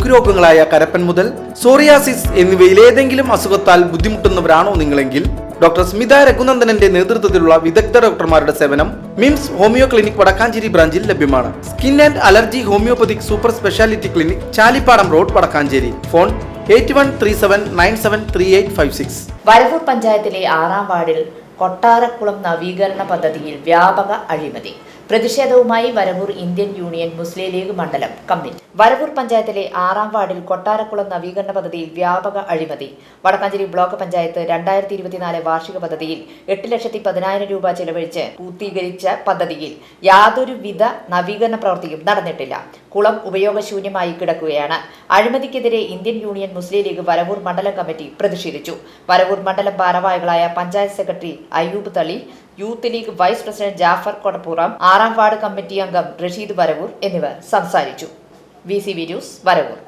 ത്വക്ക് രോഗങ്ങളായ കരപ്പൻ മുതൽ psoriasis എന്നിവയിലേതെങ്കിലും അസുഖത്താൽ ബുദ്ധിമുട്ടുന്നവരാണോ നിങ്ങളെങ്കിൽ doctor Smitha രഘുനന്ദനന്റെ നേതൃത്വത്തിലുള്ള വിദഗ്ധ ഡോക്ടർമാരുടെ സേവനം മിംസ് ഹോമിയോ ക്ലിനിക് വടക്കാഞ്ചേരി ബ്രാഞ്ചിൽ ലഭ്യമാണ്. Skin and allergy homoeopathic super speciality clinic, Chalippadam road, Vadakkanchery. Phone 8137973856. Varavoor പഞ്ചായത്തിലെ 6ാം വാർഡിൽ കൊട്ടാരക്കുളം നവീകരണ പദ്ധതിയിൽ വ്യാപക അഴിമതി. പ്രതിഷേധവുമായി Varavoor Indian Union Muslim League മണ്ഡലം കമ്മിറ്റി. വരവൂർ പഞ്ചായത്തിലെ 6ാം വാർഡിൽ കൊട്ടാരക്കുളം നവീകരണ പദ്ധതിയിൽ വ്യാപക അഴിമതി. വടക്കാഞ്ചേരി ബ്ലോക്ക് പഞ്ചായത്ത് 2024 വാർഷിക പദ്ധതിയിൽ 8,10,000 രൂപ ചെലവഴിച്ച് പൂർത്തീകരിച്ച പദ്ധതിയിൽ യാതൊരുവിധ നവീകരണ പ്രവൃത്തിയും നടന്നിട്ടില്ല. കുളം ഉപയോഗശൂന്യമായി കിടക്കുകയാണ്. അഴിമതിക്കെതിരെ Indian Union Muslim League Varavoor മണ്ഡലം കമ്മിറ്റി പ്രതിഷേധിച്ചു. വരവൂർ മണ്ഡലം ഭാരവാഹികളായ panchayat secretary Ayyub Thali, youth league vice president Jafar Kodappuram, 6ാം വാർഡ് കമ്മിറ്റി അംഗം റഷീദ് വരവൂർ എന്നിവർ സംസാരിച്ചു. VCV news, Varavoor.